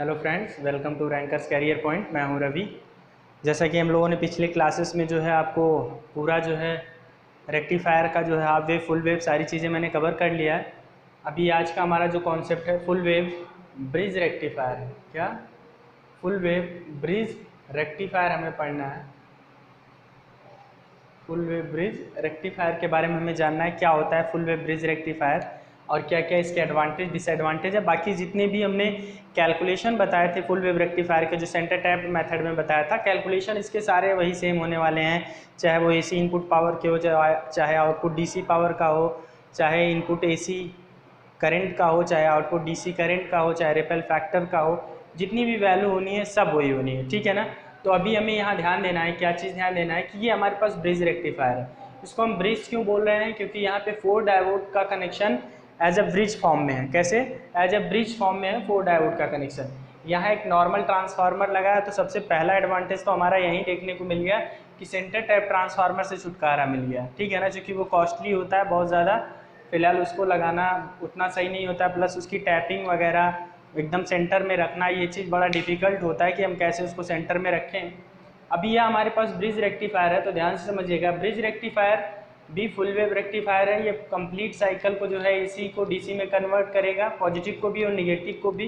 Hello friends, welcome to Rankers Career Point. मैं हूं रवि। जैसा कि हम लोगों ने पिछले क्लासेस में जो है आपको पूरा जो है रेक्टिफायर का जो है हाफ वेव, फुल वेव सारी चीज़ें मैंने कवर कर लिया है। अभी आज का हमारा जो कॉन्सेप्ट है फुल वेव ब्रिज रेक्टिफायर है। क्या? फुल वेव ब्रिज रेक्टिफायर हमें पढ़ना है। फुल वेव ब्रिज रेक्टिफायर के बारे में हमें जानना है, क्या होता है फुल वेव ब्रिज रेक्टिफायर और क्या क्या इसके एडवांटेज डिसएडवांटेज है। बाकी जितने भी हमने कैलकुलेशन बताए थे फुल वेव रेक्टिफायर के, जो सेंटर टैप मेथड में बताया था, कैलकुलेशन इसके सारे वही सेम होने वाले हैं। चाहे वो एसी इनपुट पावर के हो, चाहे आउटपुट डीसी पावर का हो, चाहे इनपुट एसी करंट का हो, चाहे आउटपुट डीसी करंट का हो, चाहे रिपेल फैक्टर का हो, जितनी भी वैल्यू होनी है सब वही होनी है। ठीक है ना? तो अभी हमें यहाँ ध्यान देना है, क्या चीज़ ध्यान देना है कि ये हमारे पास ब्रिज रेक्टिफायर है। इसको हम ब्रिज क्यों बोल रहे हैं? क्योंकि यहाँ पे 4 डायोड का connection as a bridge form में है। कैसे? एज अ ब्रिज फॉर्म में है 4 डायोड का कनेक्शन। यहाँ एक नॉर्मल ट्रांसफार्मर लगा है, तो सबसे पहला एडवांटेज तो हमारा यही देखने को मिल गया कि सेंटर टैप ट्रांसफार्मर से छुटकारा मिल गया। ठीक है ना? क्योंकि वो कॉस्टली होता है बहुत ज़्यादा, फिलहाल उसको लगाना उतना सही नहीं होता है, प्लस उसकी टैपिंग वगैरह एकदम सेंटर में रखना, ये चीज़ बड़ा डिफिकल्ट होता है कि हम कैसे उसको सेंटर में रखें। अभी यह हमारे पास ब्रिज रेक्टिफायर है, तो ध्यान से समझिएगा। ब्रिज रेक्टिफायर भी फुल वेव रेक्टिफायर है। ये कंप्लीट साइकिल को जो है एसी को डीसी में कन्वर्ट करेगा, पॉजिटिव को भी और निगेटिव को भी।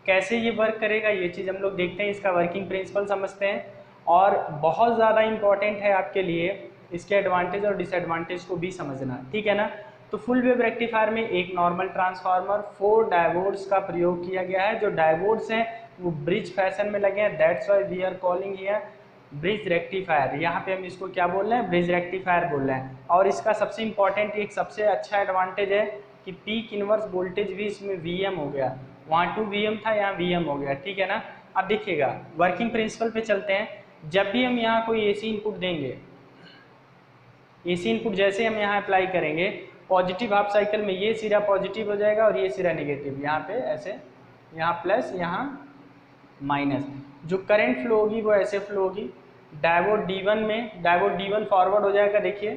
कैसे ये वर्क करेगा ये चीज़ हम लोग देखते हैं, इसका वर्किंग प्रिंसिपल समझते हैं। और बहुत ज़्यादा इम्पॉर्टेंट है आपके लिए इसके एडवांटेज और डिसएडवांटेज को भी समझना। ठीक है ना? तो फुल वेव रेक्टिफायर में एक नॉर्मल ट्रांसफार्मर 4 डायोड्स का प्रयोग किया गया है। जो डायोड्स हैं वो ब्रिज फैशन में लगे हैं, that's why we are calling here bridge rectifier. यहाँ पे हम इसको क्या बोल रहे हैं? ब्रिज रेक्टिफायर बोल रहे हैं। और इसका सबसे इम्पॉर्टेंट एक सबसे अच्छा एडवांटेज है कि पीक इनवर्स वोल्टेज भी इसमें वीएम हो गया। वहाँ 2 वीएम था, यहाँ वीएम हो गया। ठीक है ना? अब देखिएगा वर्किंग प्रिंसिपल पे चलते हैं। जब भी हम यहाँ कोई एसी इनपुट देंगे, एसी इनपुट जैसे हम यहाँ अप्लाई करेंगे, पॉजिटिव हाफ साइकिल में ये सिरा पॉजिटिव हो जाएगा और ये सिरा नेगेटिव। यहाँ पे ऐसे, यहाँ प्लस यहाँ माइनस। जो करंट फ्लो होगी वो ऐसे फ्लो होगी। डायोड D1 में, डायोड D1 फॉरवर्ड हो जाएगा। देखिए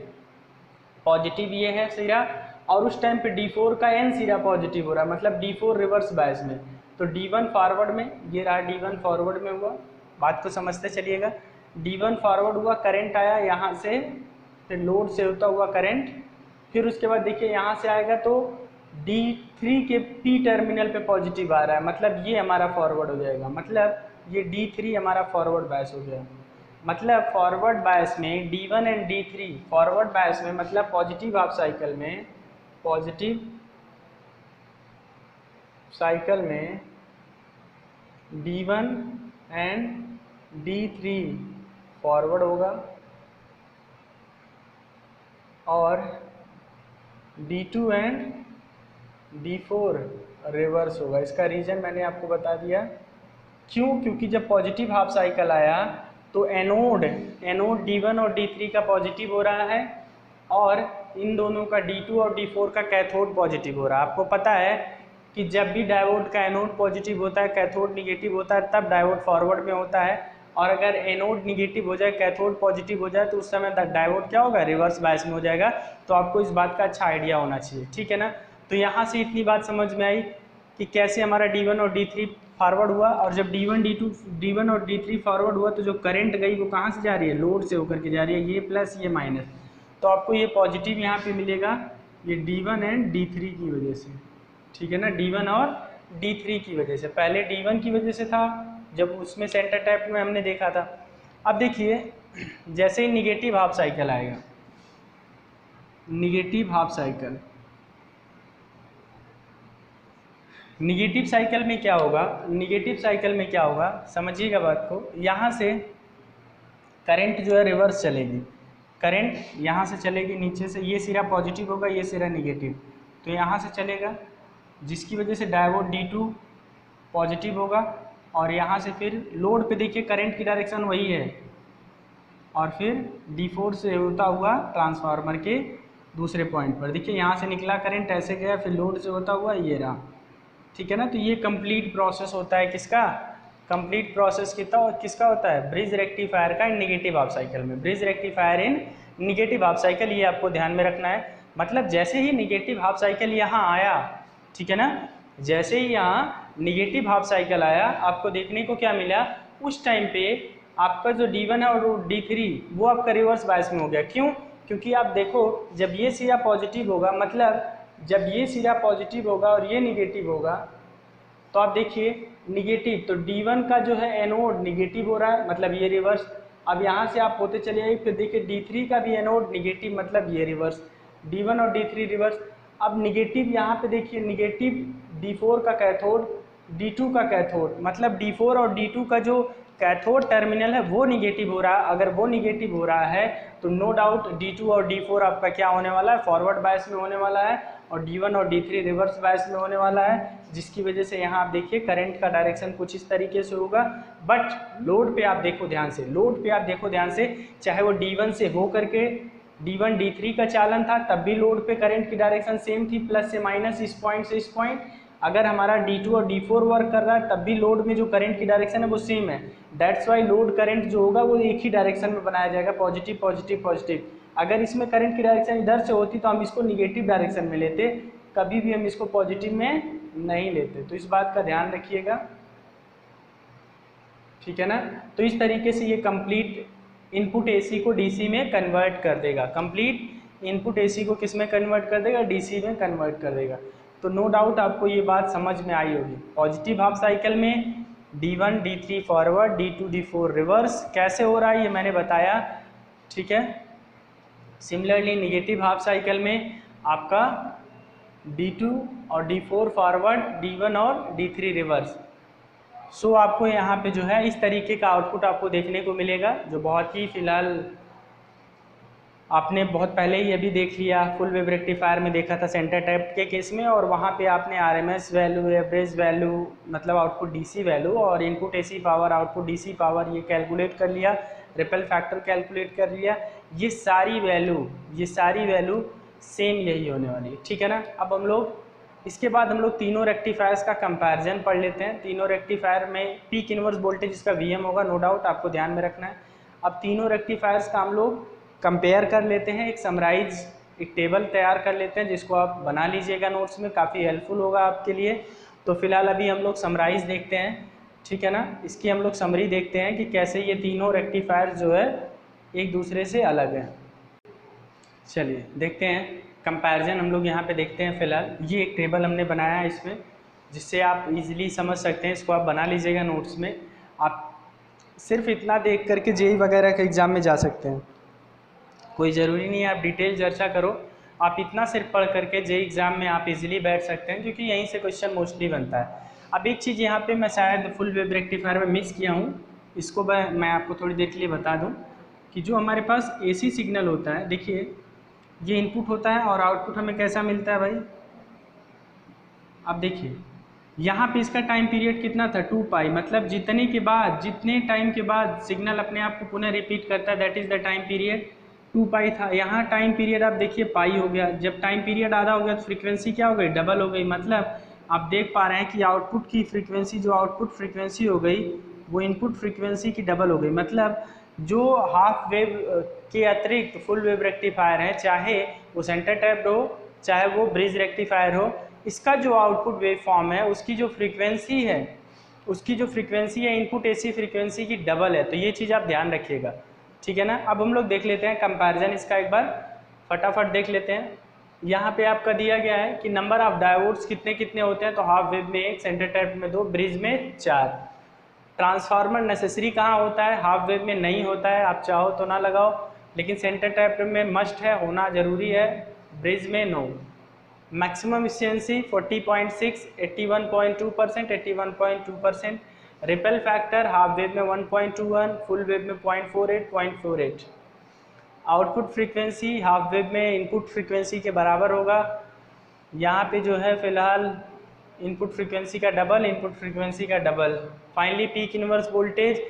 पॉजिटिव ये है सिरा, और उस टाइम पे D4 का N सिरा पॉजिटिव हो रहा है, मतलब D4 रिवर्स बायस में। तो D1 फॉरवर्ड में, ये रहा D1 फॉरवर्ड में हुआ। बात को समझते चलिएगा। D1 फॉरवर्ड हुआ, करंट आया यहाँ से, फिर लोड से होता हुआ करंट, फिर उसके बाद देखिए यहाँ से आएगा तो D3 के P टर्मिनल पे पॉजिटिव आ रहा है, मतलब ये हमारा फॉरवर्ड हो जाएगा। मतलब ये D3 हमारा फॉरवर्ड बायस हो गया। मतलब फॉरवर्ड बायस में D1 and D3 forward bias में, मतलब पॉजिटिव हाफ साइकिल में, पॉजिटिव साइकिल में D1 एंड D3 फॉरवर्ड होगा और D2 एंड D4 रिवर्स होगा। इसका रीज़न मैंने आपको बता दिया। क्यों? क्योंकि जब पॉजिटिव हाफ साइकिल आया तो एनोड D1 और D3 का पॉजिटिव हो रहा है, और इन दोनों का D2 और D4 का कैथोड पॉजिटिव हो रहा है। आपको पता है कि जब भी डायोड का एनोड पॉजिटिव होता है, कैथोड निगेटिव होता है, तब डायोड फॉरवर्ड में होता है। और अगर एनोड निगेटिव हो जाए, कैथोड पॉजिटिव हो जाए, तो उस समय डायोड क्या होगा? रिवर्स बायस में हो जाएगा। तो आपको इस बात का अच्छा आइडिया होना चाहिए। ठीक है ना? तो यहाँ से इतनी बात समझ में आई कि कैसे हमारा D1 और D3 फॉरवर्ड हुआ, और जब D1 और D3 फॉरवर्ड हुआ तो जो करंट गई वो कहाँ से जा रही है? लोड से होकर के जा रही है, ये प्लस ये माइनस। तो आपको ये पॉजिटिव यहाँ पे मिलेगा, ये D1 एंड D3 की वजह से। ठीक है ना? D1 और D3 की वजह से। पहले D1 की वजह से था जब उसमें सेंटर टैप में हमने देखा था। अब देखिए जैसे ही निगेटिव हाफ साइकिल आएगा, negative half cycle, negative cycle में क्या होगा? निगेटिव साइकिल में क्या होगा समझिएगा बात को। यहाँ से करंट जो है रिवर्स चलेगी, करंट यहाँ से चलेगी नीचे से, ये सिरा पॉजिटिव होगा, ये सिरा निगेटिव, तो यहाँ से चलेगा, जिसकी वजह से डायोड D2 पॉजिटिव होगा। और यहाँ से फिर लोड पे देखिए करंट की डायरेक्शन वही है, और फिर D4 से होता हुआ ट्रांसफार्मर के दूसरे पॉइंट पर देखिए यहाँ से निकला करंट, ऐसे गया, फिर लोड से होता हुआ ये रहा। ठीक है ना? तो ये कंप्लीट प्रोसेस होता है किसका? कंप्लीट प्रोसेस किसका होता है? ब्रिज रेक्टिफायर का इन निगेटिव हाफ साइकिल में। ब्रिज रेक्टिफायर इन निगेटिव हाफ साइकिल, ये आपको ध्यान में रखना है। मतलब जैसे ही निगेटिव हाफ साइकिल यहाँ आया, ठीक है ना, जैसे ही यहाँ निगेटिव हाफ साइकिल आया, आपको देखने को क्या मिला, उस टाइम पे आपका जो D1 है और D3 वो आपका रिवर्स बायस में हो गया। क्यों? क्योंकि आप देखो जब ये सिरा पॉजिटिव होगा, मतलब जब ये सिरा पॉजिटिव होगा और ये निगेटिव होगा, तो आप देखिए निगेटिव, तो D1 का जो है एनोड निगेटिव हो रहा है, मतलब ये रिवर्स। अब यहाँ से आप होते चले आइए, फिर देखिए D3 का भी एनोड निगेटिव, मतलब ये रिवर्स, D1 और D3 रिवर्स। अब निगेटिव यहाँ पे देखिए निगेटिव D4 का कैथोड, D2 का कैथोड, मतलब D4 और D2 का जो कैथोड टर्मिनल है वो निगेटिव हो रहा है। अगर वो निगेटिव हो रहा है तो नो डाउट D2 और D4 आपका क्या होने वाला है, फॉरवर्ड बायस में होने वाला है, और D1 और D3 रिवर्स बायस में होने वाला है, जिसकी वजह से यहाँ आप देखिए करंट का डायरेक्शन कुछ इस तरीके से होगा। बट लोड पे आप देखो ध्यान से, लोड पे आप देखो ध्यान से, चाहे वो D1 से हो करके D1 D3 का चालन था, तब भी लोड पे करंट की डायरेक्शन सेम थी, प्लस से माइनस, इस पॉइंट से इस पॉइंट। अगर हमारा D2 और D4 वर्क कर रहा है, तब भी लोड में जो करंट की डायरेक्शन है वो सेम है। दैट्स वाई लोड करंट जो होगा वो एक ही डायरेक्शन में बनाया जाएगा, पॉजिटिव पॉजिटिव पॉजिटिव। अगर इसमें करंट की डायरेक्शन इधर से होती तो हम इसको निगेटिव डायरेक्शन में लेते, कभी भी हम इसको पॉजिटिव में नहीं लेते। तो इस बात का ध्यान रखिएगा, ठीक है ना। तो इस तरीके से ये कंप्लीट इनपुट AC को DC में कन्वर्ट कर देगा, कंप्लीट इनपुट AC को किस में कन्वर्ट कर देगा, DC में कन्वर्ट कर देगा। तो नो डाउट आपको ये बात समझ में आई होगी। पॉजिटिव हाफ साइकिल में D1 D3 forward, D2 D4 reverse कैसे हो रहा है ये मैंने बताया, ठीक है। सिमिलरली निगेटिव हाफ साइकिल में आपका D2 और D4 फॉरवर्ड, D1 और D3 रिवर्स। सो आपको यहाँ पे जो है इस तरीके का आउटपुट आपको देखने को मिलेगा, जो बहुत ही फिलहाल आपने बहुत पहले ही अभी देख लिया, फुल वेव रेक्टिफायर में देखा था सेंटर टैप के केस में, और वहाँ पे आपने RMS वैल्यू, एवरेज वैल्यू, मतलब आउटपुट DC वैल्यू, और input AC power, output DC power ये कैलकुलेट कर लिया, रिपल फैक्टर कैलकुलेट कर लिया। ये सारी वैल्यू सेम यही होने वाली है, ठीक है ना। अब हम लोग इसके बाद हम लोग तीनों रेक्टिफायर्स का कंपैरिजन पढ़ लेते हैं। तीनों रेक्टिफायर में पीक इनवर्स वोल्टेज इसका VM होगा, नो डाउट आपको ध्यान में रखना है। अब तीनों रेक्टिफायर्स का हम लोग कंपेयर कर लेते हैं, एक समराइज, एक टेबल तैयार कर लेते हैं, जिसको आप बना लीजिएगा नोट्स में, काफ़ी हेल्पफुल होगा आपके लिए। तो फिलहाल अभी हम लोग समराइज देखते हैं, ठीक है ना। इसकी हम लोग समरी देखते हैं कि कैसे ये तीनों रेक्टिफायर जो है एक दूसरे से अलग है। चलिए देखते हैं कंपैरिजन, हम लोग यहाँ पे देखते हैं। फिलहाल ये एक टेबल हमने बनाया है इसमें, जिससे आप इजीली समझ सकते हैं, इसको आप बना लीजिएगा नोट्स में। आप सिर्फ इतना देख करके JEE वगैरह के एग्ज़ाम में जा सकते हैं, कोई ज़रूरी नहीं है आप डिटेल चर्चा करो, आप इतना सिर्फ पढ़ करके JEE एग्ज़ाम में आप इजीली बैठ सकते हैं, क्योंकि यहीं से क्वेश्चन मोस्टली बनता है। अब एक चीज़ यहाँ पे मैं शायद फुल वेव रेक्टिफायर में मिस किया हूँ, इसको मैं आपको थोड़ी देर के लिए बता दूँ कि जो हमारे पास AC सिग्नल होता है, देखिए ये इनपुट होता है और आउटपुट हमें कैसा मिलता है भाई। अब देखिए यहाँ पे इसका टाइम पीरियड कितना था, 2 पाई, मतलब जितने टाइम के बाद सिग्नल अपने आप को पुनः रिपीट करता है, that is the time period, 2 पाई था। यहाँ टाइम पीरियड आप देखिए पाई हो गया, जब टाइम पीरियड आधा हो गया तो फ्रीक्वेंसी क्या हो गई, डबल हो गई। मतलब आप देख पा रहे हैं कि आउटपुट की फ्रीक्वेंसी, जो आउटपुट फ्रीक्वेंसी हो गई वो इनपुट फ्रीक्वेंसी की डबल हो गई। मतलब जो हाफ वेव के अतिरिक्त फुल वेव रेक्टिफायर है, चाहे वो सेंटर टैप्ड हो चाहे वो ब्रिज रेक्टिफायर हो, इसका जो आउटपुट वेव फॉर्म है उसकी जो फ्रीक्वेंसी है इनपुट AC फ्रीक्वेंसी की डबल है। तो ये चीज़ आप ध्यान रखिएगा, ठीक है ना। अब हम लोग देख लेते हैं कंपैरिजन इसका, एक बार फटाफट देख लेते हैं। यहाँ पे आपका दिया गया है कि नंबर ऑफ डायोड्स कितने कितने होते हैं, तो हाफ वेव में 1, सेंटर टैप में 2, ब्रिज में 4। ट्रांसफार्मर नेसेसरी कहाँ होता है, हाफ वेव में नहीं होता है, आप चाहो तो ना लगाओ, लेकिन सेंटर टैप में मस्ट है, होना ज़रूरी है, ब्रिज में no. Maximum efficiency 40.6, 81.2%, 81.2%। Ripple factor half wave में 1.21, फुल वेव में 0.48। आउटपुट फ्रीक्वेंसी हाफ वेव में इनपुट फ्रीक्वेंसी के बराबर होगा। यहाँ पे जो है फिलहाल इनपुट फ्रीक्वेंसी का डबल, इनपुट फ्रीक्वेंसी का double. Finally peak inverse voltage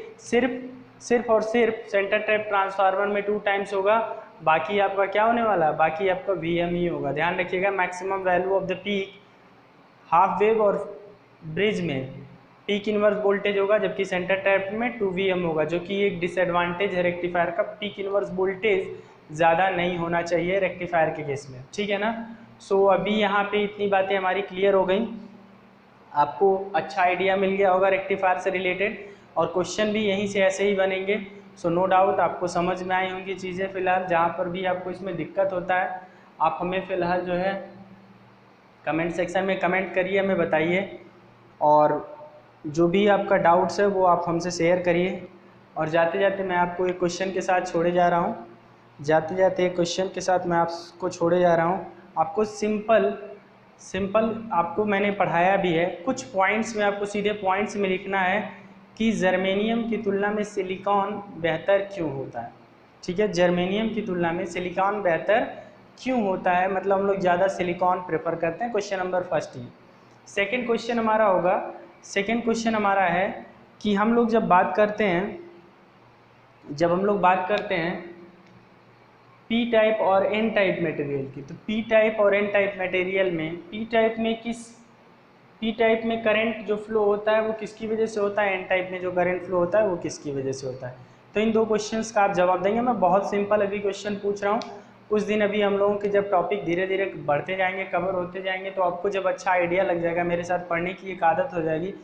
सिर्फ और सिर्फ सेंटर टैप ट्रांसफार्मर में 2 टाइम्स होगा, बाकी आपका क्या होने वाला है, बाकी आपका VM ही होगा। ध्यान रखिएगा, maximum value of the peak half wave और ब्रिज में पीक इनवर्स वोल्टेज होगा, जबकि सेंटर टैप में 2 VM होगा, जो कि एक डिसएडवांटेज है रेक्टिफायर का। पीक इनवर्स वोल्टेज ज़्यादा नहीं होना चाहिए रेक्टिफायर के केस में, ठीक है ना। सो अभी यहाँ पे इतनी बातें हमारी क्लियर हो गई। आपको अच्छा आइडिया मिल गया होगा रेक्टिफायर से रिलेटेड, और क्वेश्चन भी यहीं से ऐसे ही बनेंगे। सो नो डाउट आपको समझ में आई होंगी चीज़ें। फ़िलहाल जहाँ पर भी आपको इसमें दिक्कत होता है आप हमें फ़िलहाल जो है कमेंट सेक्शन में कमेंट करिए, हमें बताइए, और जो भी आपका डाउट्स है वो आप हमसे शेयर करिए। और जाते जाते मैं आपको एक क्वेश्चन के साथ छोड़े जा रहा हूँ, जाते जाते एक क्वेश्चन के साथ मैं आपको छोड़े जा रहा हूँ। आपको सिंपल आपको मैंने पढ़ाया भी है, कुछ पॉइंट्स में आपको सीधे पॉइंट्स में लिखना है कि जर्मेनियम की तुलना में सिलिकॉन बेहतर क्यों होता है। ठीक है, जर्मेनियम की तुलना में सिलिकॉन बेहतर क्यों होता है, मतलब हम लोग ज़्यादा सिलिकॉन प्रेफर करते हैं। क्वेश्चन नंबर फर्स्ट ही। सेकंड क्वेश्चन हमारा होगा, सेकंड क्वेश्चन हमारा है कि हम लोग जब बात करते हैं पी टाइप और एन टाइप मटेरियल की, तो पी टाइप और एन टाइप मटेरियल में पी टाइप में करंट जो फ्लो होता है वो किसकी वजह से होता है, एन टाइप में जो करंट फ्लो होता है वो किसकी वजह से होता है। तो इन दो क्वेश्चंस का आप जवाब देंगे। मैं बहुत सिंपल अभी क्वेश्चन पूछ रहा हूँ, कुछ दिन अभी हम लोगों के जब टॉपिक धीरे धीरे बढ़ते जाएंगे, कवर होते जाएंगे, तो आपको जब अच्छा आइडिया लग जाएगा, मेरे साथ पढ़ने की एक आदत हो जाएगी,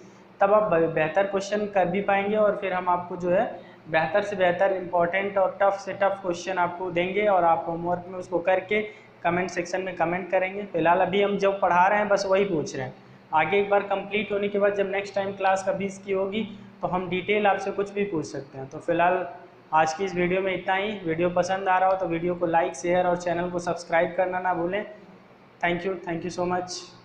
तब आप बेहतर क्वेश्चन कर भी पाएंगे, और फिर हम आपको जो है बेहतर से बेहतर इंपॉर्टेंट और टफ से टफ क्वेश्चन आपको देंगे, और आप होमवर्क में उसको करके कमेंट सेक्शन में कमेंट करेंगे। फिलहाल अभी हम जो पढ़ा रहे हैं बस वही पूछ रहे हैं, आगे एक बार कंप्लीट होने के बाद जब नेक्स्ट टाइम क्लास कभी इसकी होगी तो हम डिटेल आपसे कुछ भी पूछ सकते हैं। तो फिलहाल आज की इस वीडियो में इतना ही। वीडियो पसंद आ रहा हो तो वीडियो को लाइक, शेयर और चैनल को सब्सक्राइब करना ना भूलें। Thank you so much.